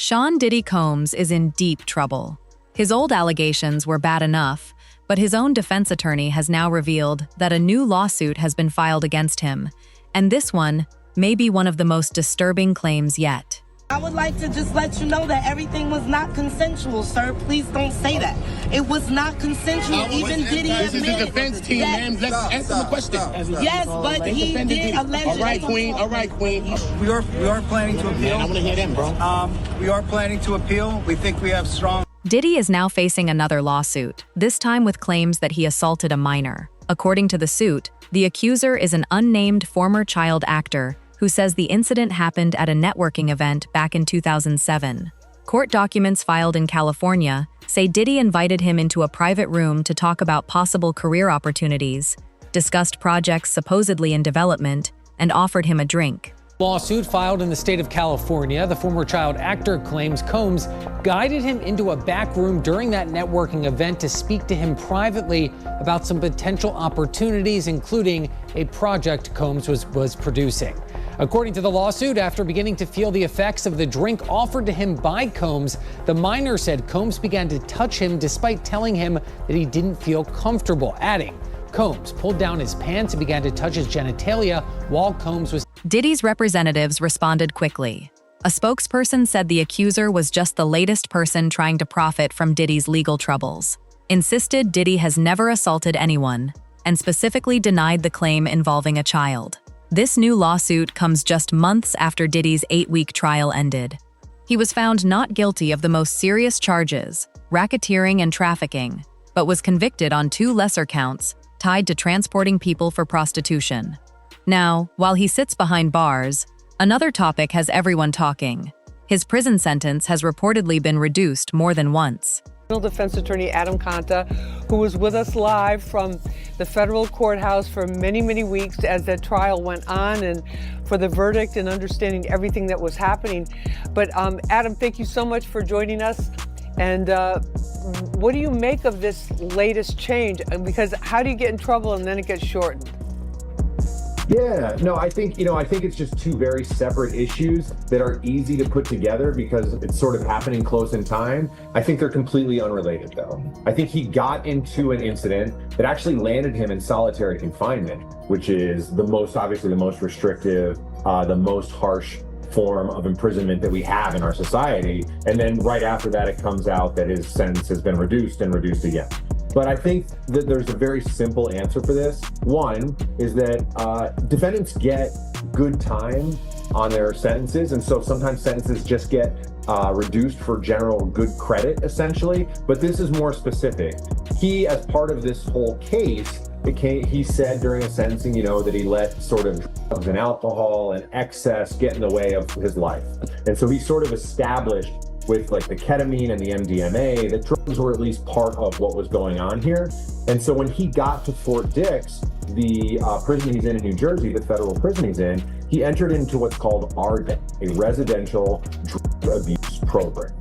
Sean Diddy Combs is in deep trouble. His old allegations were bad enough, but his own defense attorney has now revealed that a new lawsuit has been filed against him, and this one may be one of the most disturbing claims yet. I would like to just let you know that everything was not consensual, sir. Please don't say that. It was not consensual. Even Diddy admitted. This is the defense team, man. Let's answer the question. Yes, but he did allegedly. All right, Queen. All right, Queen. We are planning to appeal. Man, I want to hear them, bro. We are planning to appeal. We think we have strong. Diddy is now facing another lawsuit, this time with claims that he assaulted a minor. According to the suit, the accuser is an unnamed former child actor who says the incident happened at a networking event back in 2007. Court documents filed in California say Diddy invited him into a private room to talk about possible career opportunities, discussed projects supposedly in development, and offered him a drink. Lawsuit filed in the state of California. The former child actor claims Combs guided him into a back room during that networking event to speak to him privately about some potential opportunities, including a project Combs was producing. According to the lawsuit, after beginning to feel the effects of the drink offered to him by Combs, the minor said Combs began to touch him despite telling him that he didn't feel comfortable, adding, Combs pulled down his pants and began to touch his genitalia while Combs was. Diddy's representatives responded quickly. A spokesperson said the accuser was just the latest person trying to profit from Diddy's legal troubles, insisted Diddy has never assaulted anyone, and specifically denied the claim involving a child. This new lawsuit comes just months after Diddy's 8-week trial ended. He was found not guilty of the most serious charges, racketeering and trafficking, but was convicted on 2 lesser counts tied to transporting people for prostitution. Now, while he sits behind bars, another topic has everyone talking. His prison sentence has reportedly been reduced more than once. Defense attorney Adam Conta, who was with us live from the federal courthouse for many, many weeks as that trial went on, and for the verdict and understanding everything that was happening. But Adam, thank you so much for joining us. And what do you make of this latest change? Because how do you get in trouble and then it gets shortened? Yeah, no, I think it's just 2 very separate issues that are easy to put together because it's sort of happening close in time. I think they're completely unrelated, though. I think he got into an incident that actually landed him in solitary confinement, which is obviously the most restrictive, the most harsh form of imprisonment that we have in our society. And then right after that, it comes out that his sentence has been reduced and reduced again. But I think that there's a very simple answer for this. One is that defendants get good time on their sentences, and so sometimes sentences just get reduced for general good credit, essentially. But this is more specific. He, as part of this whole case, he said during a sentencing, that he let sort of drugs and alcohol and excess get in the way of his life. And so he sort of established with like the ketamine and the MDMA, that drugs were at least part of what was going on here. And so when he got to Fort Dix, the prison he's in New Jersey, the federal prison he's in, he entered into what's called RDEP, a residential drug abuse program.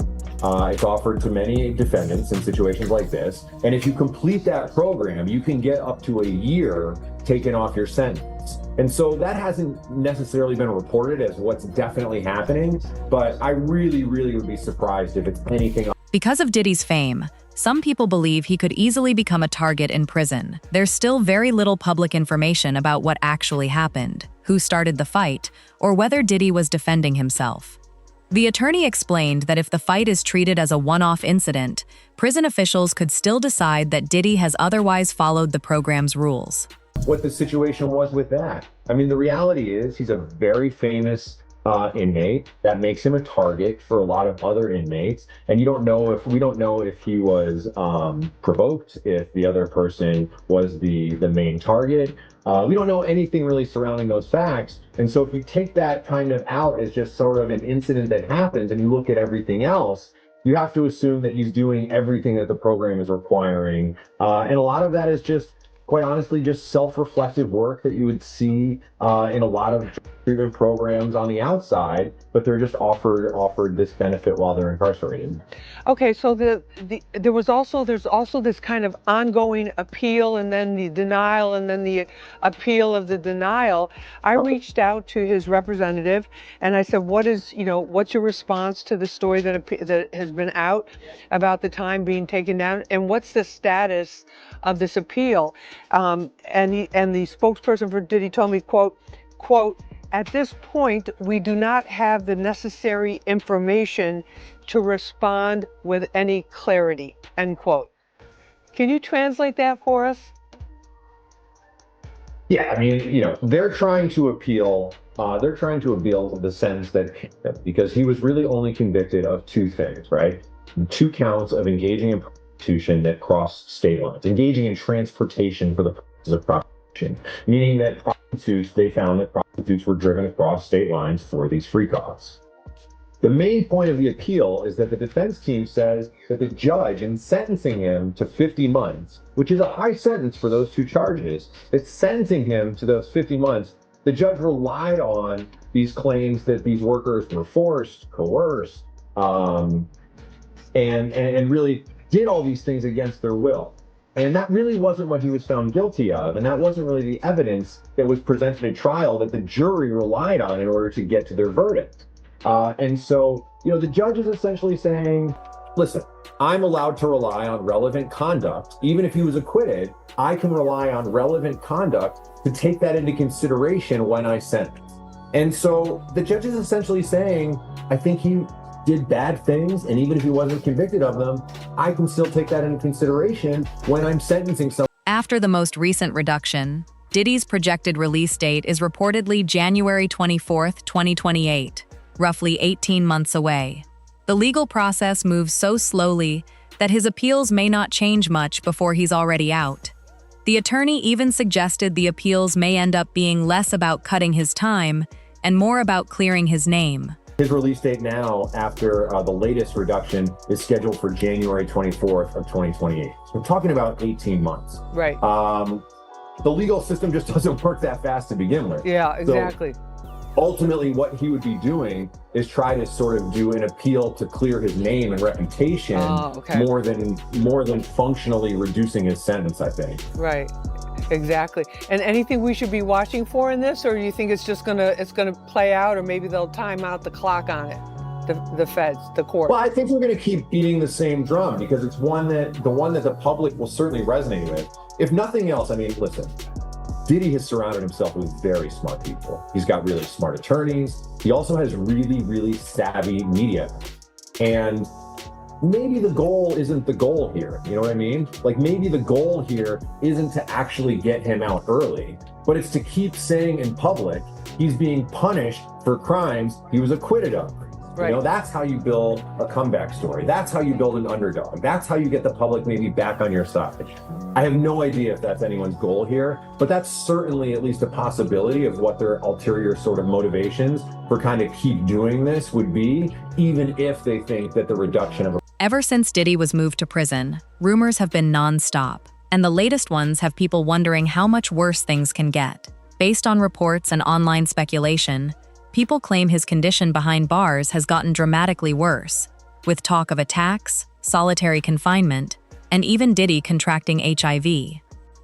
It's offered to many defendants in situations like this. And if you complete that program, you can get up to a year taken off your sentence. And so that hasn't necessarily been reported as what's definitely happening, but I really, really would be surprised if it's anything. Because of Diddy's fame, some people believe he could easily become a target in prison. There's still very little public information about what actually happened, who started the fight, or whether Diddy was defending himself. The attorney explained that if the fight is treated as a one-off incident, prison officials could still decide that Diddy has otherwise followed the program's rules. What the situation was with that. I mean, the reality is he's a very famous inmate. That makes him a target for a lot of other inmates. And we don't know if he was provoked, if the other person was the main target. We don't know anything really surrounding those facts. And so if you take that kind of out as just sort of an incident that happens and you look at everything else, you have to assume that he's doing everything that the program is requiring. And a lot of that is just, quite honestly, just self-reflective work that you would see in a lot of treatment programs on the outside, but they're just offered this benefit while they're incarcerated. Okay, so there's also this kind of ongoing appeal and then the denial and then the appeal of the denial. I reached out to his representative and I said, what's your response to the story that has been out about the time being taken down, and what's the status of this appeal? And the spokesperson for Diddy told me, quote, at this point, we do not have the necessary information to respond with any clarity, end quote. Can you translate that for us? Yeah, I mean, they're trying to appeal the sense that because he was really only convicted of two things, right? 2 counts of engaging in prostitution that crossed state lines, engaging in transportation for the purposes of prostitution, meaning that they found that prostitutes were driven across state lines for these freak-offs. The main point of the appeal is that the defense team says that the judge, in sentencing him to 50 months, which is a high sentence for those 2 charges, that sentencing him to those 50 months, the judge relied on these claims that these workers were forced, coerced, and really did all these things against their will. And that really wasn't what he was found guilty of, and that wasn't really the evidence that was presented at trial that the jury relied on in order to get to their verdict. And so, the judge is essentially saying, listen, I'm allowed to rely on relevant conduct. Even if he was acquitted, I can rely on relevant conduct to take that into consideration when I sentence. And so the judge is essentially saying, I think he did bad things, and even if he wasn't convicted of them, I can still take that into consideration when I'm sentencing someone. After the most recent reduction, Diddy's projected release date is reportedly January 24, 2028. Roughly 18 months away. The legal process moves so slowly that his appeals may not change much before he's already out. The attorney even suggested the appeals may end up being less about cutting his time and more about clearing his name. His release date now, after the latest reduction, is scheduled for January 24th of 2028. So we're talking about 18 months. Right. The legal system just doesn't work that fast to begin with. Yeah, exactly. So, ultimately, what he would be doing is try to sort of do an appeal to clear his name and reputation more than functionally reducing his sentence, I think. Right, exactly. And anything we should be watching for in this, or do you think it's gonna play out, or maybe they'll time out the clock on it, the feds, the court? Well, I think we're going to keep beating the same drum because it's the one that the public will certainly resonate with. If nothing else, I mean, listen. Diddy has surrounded himself with very smart people. He's got really smart attorneys. He also has really, really savvy media. And maybe the goal isn't the goal here. You know what I mean? Like, maybe the goal here isn't to actually get him out early, but it's to keep saying in public he's being punished for crimes he was acquitted of. Right. That's how you build a comeback story. That's how you build an underdog. That's how you get the public maybe back on your side. I have no idea if that's anyone's goal here, but that's certainly at least a possibility of what their ulterior sort of motivations for kind of keep doing this would be, even if they think that the reduction of... Ever since Diddy was moved to prison, rumors have been non-stop, and the latest ones have people wondering how much worse things can get. Based on reports and online speculation, people claim his condition behind bars has gotten dramatically worse, with talk of attacks, solitary confinement, and even Diddy contracting HIV.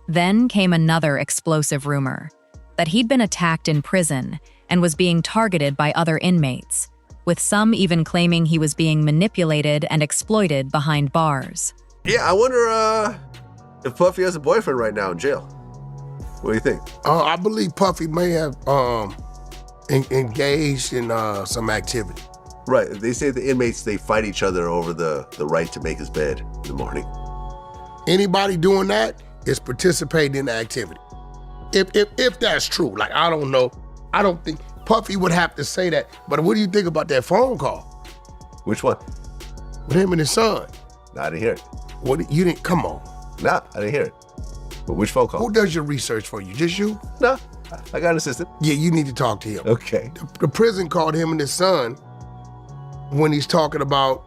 Then came another explosive rumor, that he'd been attacked in prison and was being targeted by other inmates, with some even claiming he was being manipulated and exploited behind bars. Yeah, I wonder if Puffy has a boyfriend right now in jail. What do you think? I believe Puffy may have engaged in some activity. Right. They say the inmates, they fight each other over the right to make his bed in the morning. Anybody doing that is participating in the activity. If that's true, like, I don't know. I don't think Puffy would have to say that. But what do you think about that phone call? Which one? With him and his son. Nah, I didn't hear it. What, you didn't, come on. Nah, I didn't hear it. But which phone call? Who does your research for you? Just you? Nah, I got an assistant. Yeah, you need to talk to him. Okay. The prison called him and his son when he's talking about,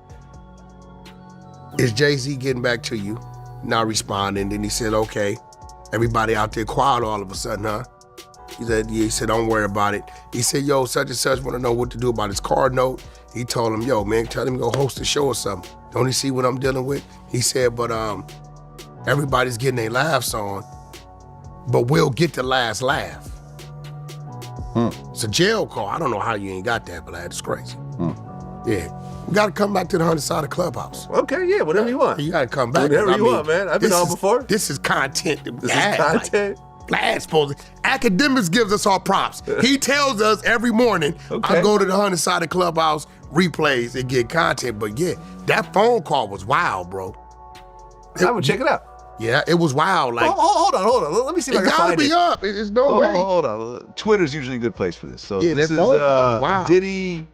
is Jay-Z getting back to you? Not responding. Then he said, okay. Everybody out there quiet all of a sudden, huh? He said, yeah, he said, don't worry about it. He said, yo, such and such want to know what to do about his car note. He told him, yo, man, tell him to go host a show or something. Don't you see what I'm dealing with? He said, but everybody's getting their laughs on, but we'll get the last laugh. It's a jail call. I don't know how you ain't got that, but that's crazy. Yeah. We got to come back to the 100 side of Clubhouse. Okay, yeah, whatever you want. You got to come back. Whatever you want, man. I've been on before. This is content. This is content. Academics gives us our props. He tells us every morning, I go to the 100 side of Clubhouse, replays, and get content. But yeah, that phone call was wild, bro. I would check it out. Yeah, it was wild. Like, hold on. Let me see if I can find it. It gotta be up. It's no way. Hold on. Twitter's usually a good place for this. So Yeah, this is wow. Diddy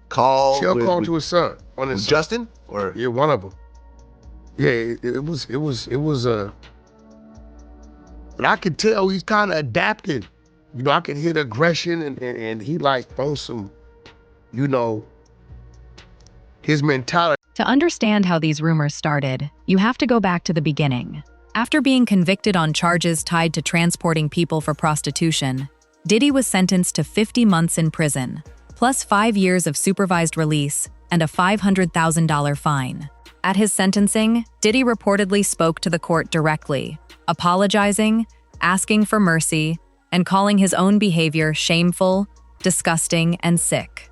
call. She'll call to his son. With Justin? Or yeah, one of them. Yeah, it was but I could tell he's kind of adapted. You know, I could hear the aggression and he like on some, you know, his mentality. To understand how these rumors started, you have to go back to the beginning. After being convicted on charges tied to transporting people for prostitution, Diddy was sentenced to 50 months in prison, plus 5 years of supervised release and a $500,000 fine. At his sentencing, Diddy reportedly spoke to the court directly, apologizing, asking for mercy, and calling his own behavior shameful, disgusting, and sick.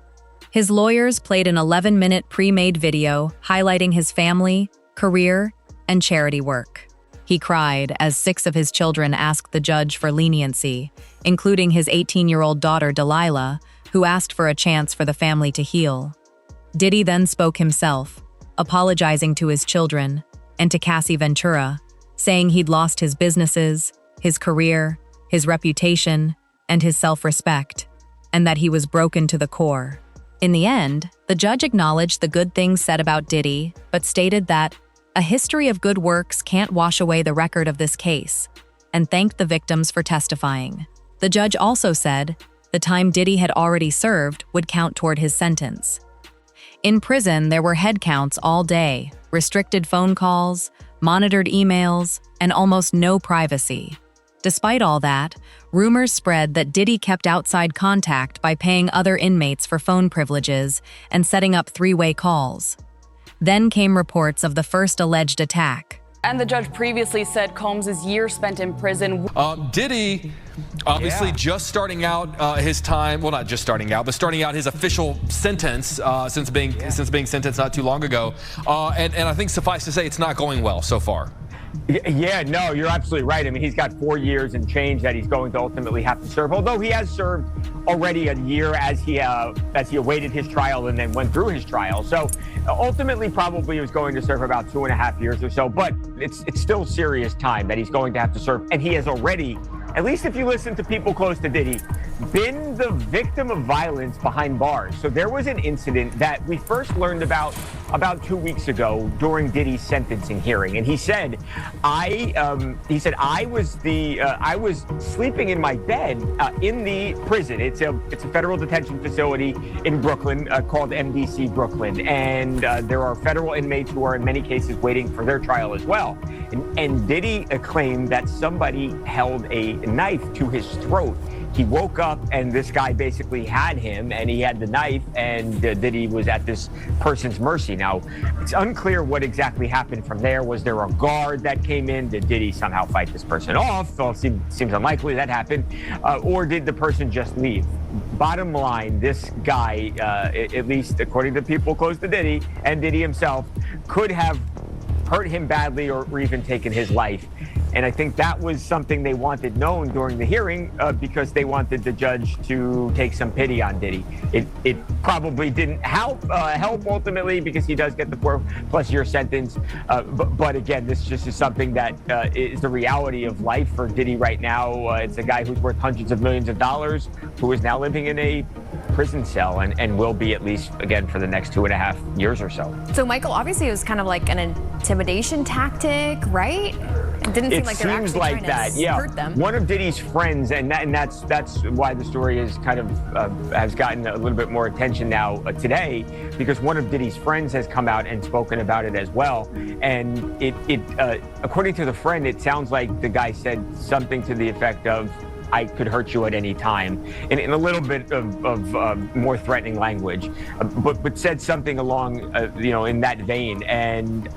His lawyers played an 11-minute pre-made video highlighting his family, career, and charity work. He cried as 6 of his children asked the judge for leniency, including his 18-year-old daughter Delilah, who asked for a chance for the family to heal. Diddy then spoke himself, apologizing to his children and to Cassie Ventura, saying he'd lost his businesses, his career, his reputation, and his self-respect, and that he was broken to the core. In the end, the judge acknowledged the good things said about Diddy, but stated that a history of good works can't wash away the record of this case, and thanked the victims for testifying. The judge also said the time Diddy had already served would count toward his sentence. In prison, there were head counts all day, restricted phone calls, monitored emails, and almost no privacy. Despite all that, rumors spread that Diddy kept outside contact by paying other inmates for phone privileges and setting up 3-way calls. Then came reports of the first alleged attack. And the judge previously said Combs' year spent in prison. Diddy, obviously just starting out his time, well, not just starting out, but starting out his official sentence since being sentenced not too long ago. And I think suffice to say, it's not going well so far. Yeah, no, you're absolutely right. I mean, he's got 4 years and change that he's going to ultimately have to serve, although he has served already a year as he awaited his trial and then went through his trial. So ultimately, probably he was going to serve about 2.5 years or so, but it's still serious time that he's going to have to serve. And he has already, at least if you listen to people close to Diddy, been the victim of violence behind bars. So there was an incident that we first learned about 2 weeks ago during Diddy's sentencing hearing, and he said, I was sleeping in my bed in the prison. It's a federal detention facility in Brooklyn called MDC Brooklyn, and there are federal inmates who are in many cases waiting for their trial as well. And Diddy claimed that somebody held a knife to his throat. He woke up and this guy basically had him and he had the knife, and Diddy was at this person's mercy. Now, it's unclear what exactly happened from there. Was there a guard that came in? Did Diddy somehow fight this person off? Well, seems unlikely that happened. Or did the person just leave? Bottom line, this guy, at least according to people close to Diddy and Diddy himself, could have hurt him badly or even taken his life. And I think that was something they wanted known during the hearing because they wanted the judge to take some pity on Diddy. It probably didn't help ultimately because he does get the 4+ year sentence. But again, this just is something that is the reality of life for Diddy right now. It's a guy who's worth hundreds of millions of dollars who is now living in a prison cell and will be at least, again, for the next 2.5 years or so. So, Michael, obviously it was kind of like an intimidation tactic, right? It didn't seem like they were actually trying to hurt them. One of Diddy's friends, and that's why the story is kind of has gotten a little bit more attention now today, because one of Diddy's friends has come out and spoken about it as well. And according to the friend, it sounds like the guy said something to the effect of, I could hurt you at any time, in a little bit of more threatening language, but said something along, in that vein. And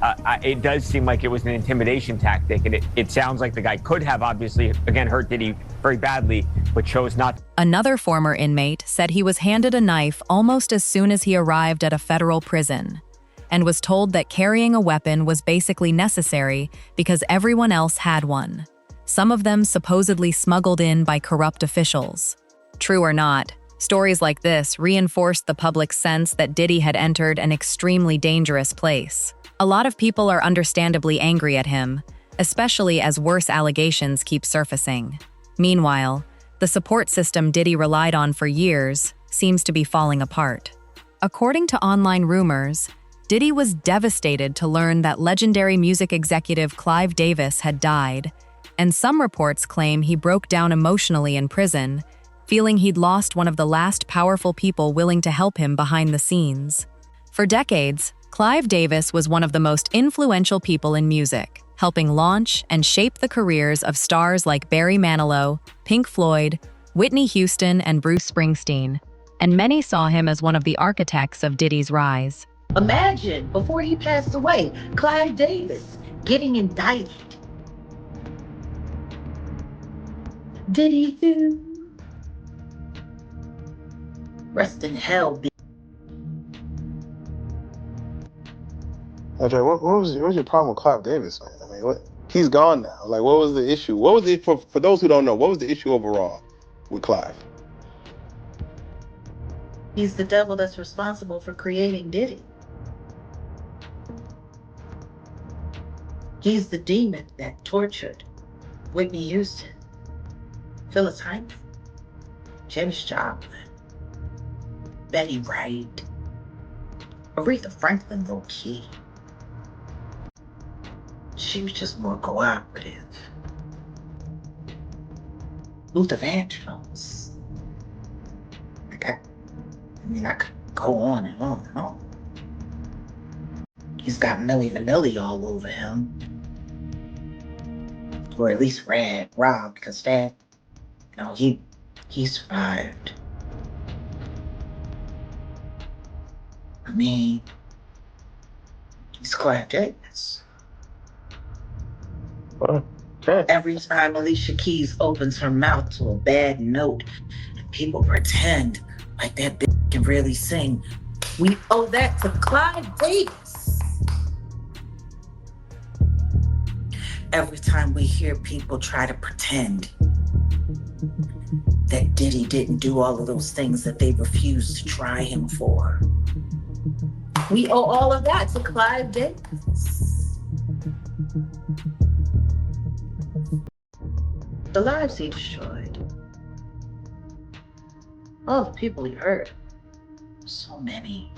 it does seem like it was an intimidation tactic. And it sounds like the guy could have obviously, again, hurt Diddy very badly, but chose not. Another former inmate said he was handed a knife almost as soon as he arrived at a federal prison, and was told that carrying a weapon was basically necessary because everyone else had one. Some of them supposedly smuggled in by corrupt officials. True or not, stories like this reinforced the public's sense that Diddy had entered an extremely dangerous place. A lot of people are understandably angry at him, especially as worse allegations keep surfacing. Meanwhile, the support system Diddy relied on for years seems to be falling apart. According to online rumors, Diddy was devastated to learn that legendary music executive Clive Davis had died, and some reports claim he broke down emotionally in prison, feeling he'd lost one of the last powerful people willing to help him behind the scenes. For decades, Clive Davis was one of the most influential people in music, helping launch and shape the careers of stars like Barry Manilow, Pink Floyd, Whitney Houston, and Bruce Springsteen, and many saw him as one of the architects of Diddy's rise. Imagine, before he passed away, Clive Davis getting indicted. Diddy do? Rest in hell, bitch. Audria, what was your problem with Clive Davis, man? I mean, he's gone now. Like, what was the issue? What was it for those who don't know? What was the issue overall with Clive? He's the devil that's responsible for creating Diddy. He's the demon that tortured Whitney Houston, Phyllis Hyman, Janis Joplin, Betty Wright, Aretha Franklin, low key. She was just more cooperative. Luther Vandross. I could go on and on and on. He's got Milli Vanilli all over him. Or at least Rob, because that, he survived. I mean, he's Clive Davis. Every time Alicia Keys opens her mouth to a bad note, people pretend like that bitch can really sing. We owe that to Clive Davis. Every time we hear people try to pretend that Diddy didn't do all of those things that they refused to try him for, we owe all of that to Clive Davis. The lives he destroyed. All the people he hurt. So many.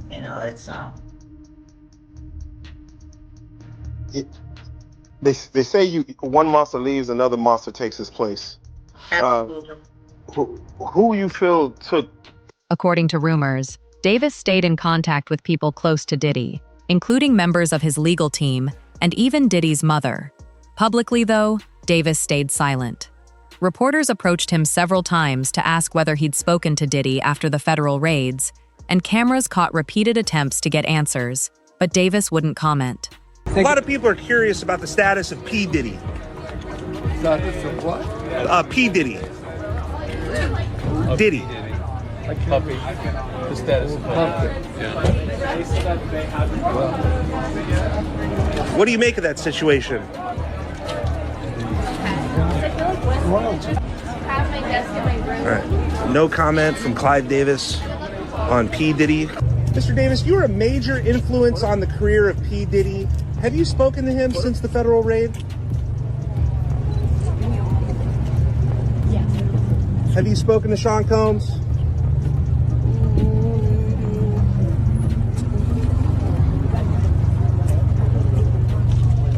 It's They say one monster leaves, another monster takes his place. Absolutely. Who you feel took? According to rumors, Davis stayed in contact with people close to Diddy, including members of his legal team and even Diddy's mother. Publicly, though, Davis stayed silent. Reporters approached him several times to ask whether he'd spoken to Diddy after the federal raids, and cameras caught repeated attempts to get answers, but Davis wouldn't comment. A lot of people are curious about the status of P. Diddy. Status of what? P. Diddy. Diddy. Like puppy. The status of puppy. What do you make of that situation? All right. No comment from Clive Davis on P. Diddy. Mr. Davis, you were a major influence on the career of P. Diddy. Have you spoken to him since the federal raid? Yes. Have you spoken to Sean Combs?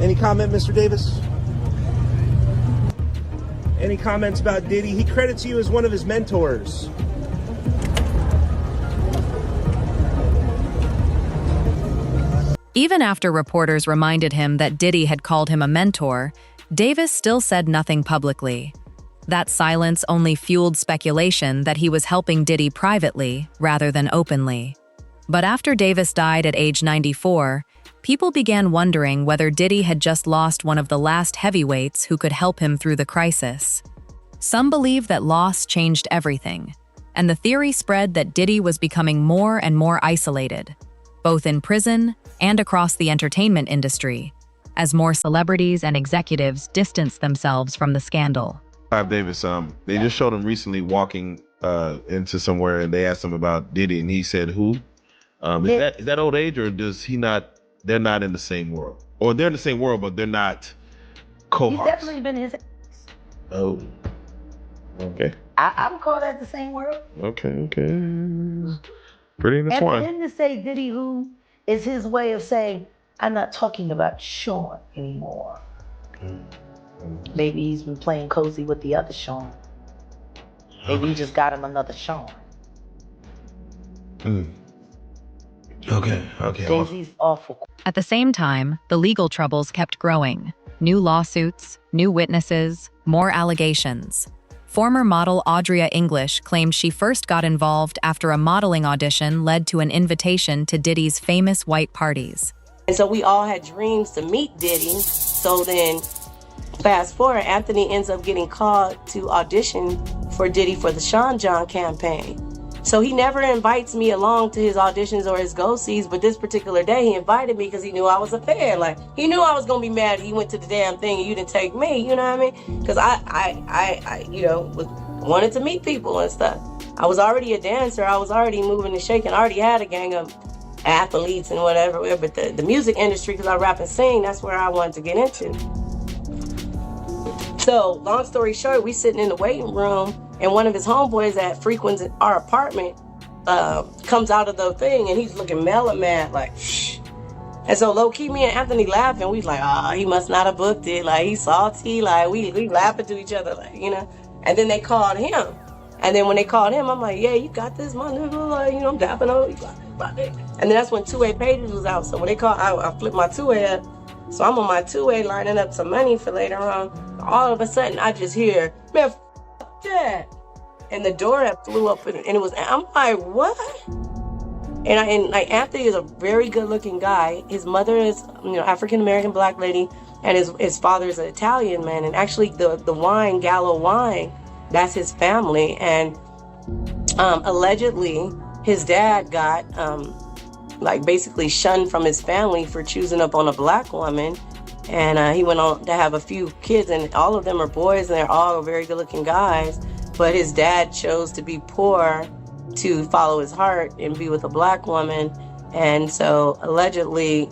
Any comment, Mr. Davis? Any comments about Diddy? He credits you as one of his mentors. Even after reporters reminded him that Diddy had called him a mentor, Davis still said nothing publicly. That silence only fueled speculation that he was helping Diddy privately rather than openly. But after Davis died at age 94, people began wondering whether Diddy had just lost one of the last heavyweights who could help him through the crisis. Some believe that loss changed everything, and the theory spread that Diddy was becoming more and more isolated, both in prison and across the entertainment industry, as more celebrities and executives distanced themselves from the scandal. Clive Davis, they just showed him recently walking into somewhere, and they asked him about Diddy, and he said, "Who?" Is that old age, or does he not? They're not in the same world, or they're in the same world, but they're not cohorts. He's definitely been his. Oh, okay. I would call that the same world. Okay. Pretty And for intertwined. him to say Diddy who is his way of saying, I'm not talking about Sean anymore. Maybe he's been playing cozy with the other Sean. Maybe he just got him another Sean. Okay. Jay-Z's awful. At the same time, the legal troubles kept growing. New lawsuits, new witnesses, more allegations. Former model Audria English claimed she first got involved after a modeling audition led to an invitation to Diddy's famous white parties. And so we all had dreams to meet Diddy. So then, fast forward, Anthony ends up getting called to audition for Diddy for the Sean John campaign. So he never invites me along to his auditions or his go-sees, but this particular day he invited me because he knew I was a fan. Like, he knew I was gonna be mad he went to the damn thing and you didn't take me, you know what I mean? Because I wanted to meet people and stuff. I was already a dancer, I was already moving and shaking, I already had a gang of athletes and whatever, but the music industry, because I rap and sing, that's where I wanted to get into. So, long story short, we sitting in the waiting room, and one of his homeboys that frequents our apartment comes out of the thing, and he's looking mellow mad, like, shh. And so low-key, me and Anthony laughing, we was like, he must not have booked it, like, he's salty, like, we laughing to each other, like, you know. And then they called him. And then when they called him, I'm like, yeah, you got this, my nigga, like, you know, I'm dapping on you, got it. And then that's when two-way pages was out, so when they called, I flipped my two-way up. So I'm on my two-way lining up some money for later on. All of a sudden, I just hear, man, that. And the door flew up, and it was, I'm like, what? And like, Anthony is a very good-looking guy. His mother is, African-American black lady, and his father is an Italian man. And actually, the wine, Gallo wine, that's his family. And allegedly, his dad got, basically shunned from his family for choosing up on a black woman. And he went on to have a few kids, and all of them are boys, and they're all very good-looking guys. But his dad chose to be poor to follow his heart and be with a black woman. And so allegedly,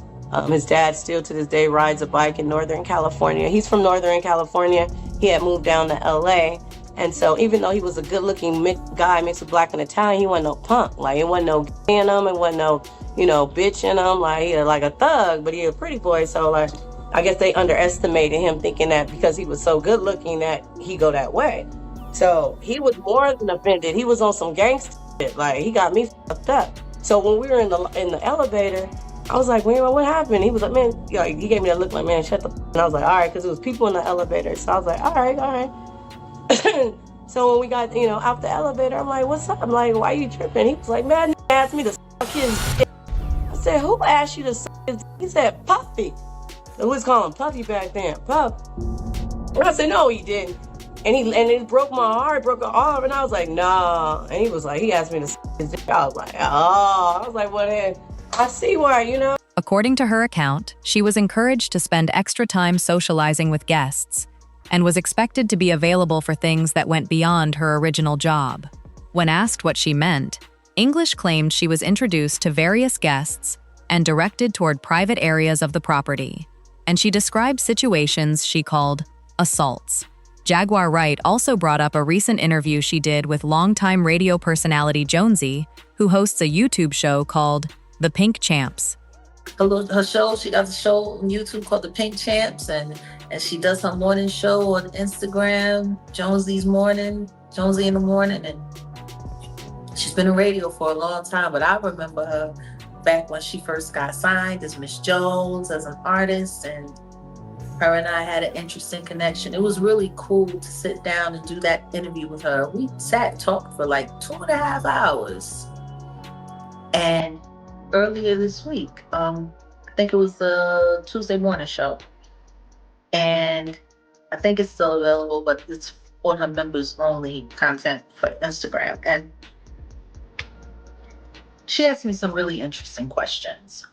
his dad still to this day rides a bike in Northern California. He's from Northern California. He had moved down to LA. And so even though he was a good-looking guy mixed with black and Italian, he wasn't no punk. Like, it wasn't no gay in him. It wasn't no, bitch in him. Like, he was like a thug, but he a pretty boy. So, like, I guess they underestimated him, thinking that because he was so good-looking that he go that way. So he was more than offended. He was on some gangster shit. Like, he got me fucked up. So when we were in the elevator, I was like, man, what happened? He was like, man, he gave me that look like, man, shut the f-. And I was like, all right, because it was people in the elevator. So I was like, all right. So when we got, out the elevator, I'm like, what's up? I'm like, why are you tripping? He was like, man, he asked me to suck his dick. I said, who asked you to suck his dick? He said, Puffy. So we was calling Puffy back then, Puff. And I said, no, he didn't. And it broke my heart, broke an arm, and I was like, nah. And he was like, he asked me to suck his dick. I was like, well, then, I see why, According to her account, she was encouraged to spend extra time socializing with guests and was expected to be available for things that went beyond her original job. When asked what she meant, English claimed she was introduced to various guests and directed toward private areas of the property. And she described situations she called assaults. Jaguar Wright also brought up a recent interview she did with longtime radio personality Jonesy, who hosts a YouTube show called The Pink Champs. Her show, she got a show on YouTube called The Pink Champs, and she does her morning show on Instagram, Jonesy in the morning, and she's been in radio for a long time, but I remember her back when she first got signed as Miss Jones, as an artist, and Her and I had an interesting connection. It was really cool to sit down and do that interview with her. We sat and talked for like 2.5 hours. And earlier this week, I think it was the Tuesday morning show. And I think it's still available, but it's on her members only content for Instagram. And she asked me some really interesting questions.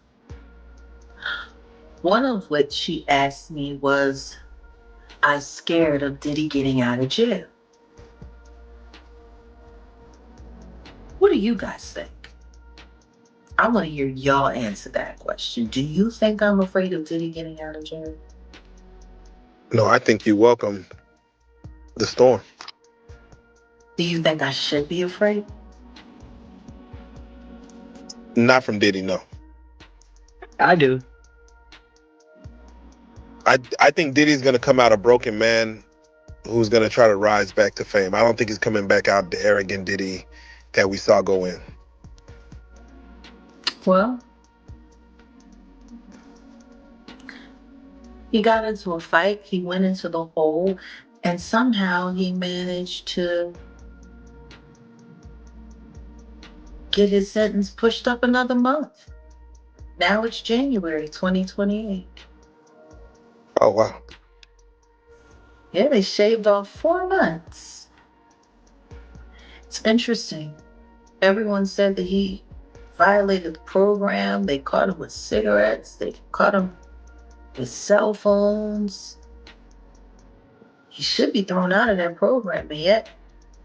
One of which she asked me was, I'm scared of Diddy getting out of jail. What do you guys think? I want to hear y'all answer that question. Do you think I'm afraid of Diddy getting out of jail? No, I think you welcome the storm. Do you think I should be afraid? Not from Diddy, no. I do. I think Diddy's gonna come out a broken man who's gonna try to rise back to fame. I don't think he's coming back out the arrogant Diddy that we saw go in. Well, he got into a fight, he went into the hole, and somehow he managed to get his sentence pushed up another month. Now it's January 2028. Oh, wow. Yeah, they shaved off 4 months. It's interesting. Everyone said that he violated the program. They caught him with cigarettes. They caught him with cell phones. He should be thrown out of that program, but yet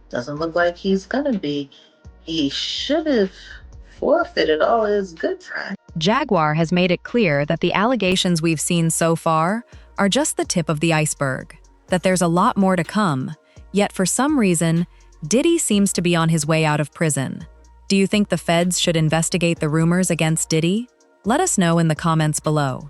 doesn't look like he's gonna be. He should have forfeited all his good time. Jaguar has made it clear that the allegations we've seen so far are just the tip of the iceberg, that there's a lot more to come. Yet for some reason, Diddy seems to be on his way out of prison. Do you think the feds should investigate the rumors against Diddy? Let us know in the comments below.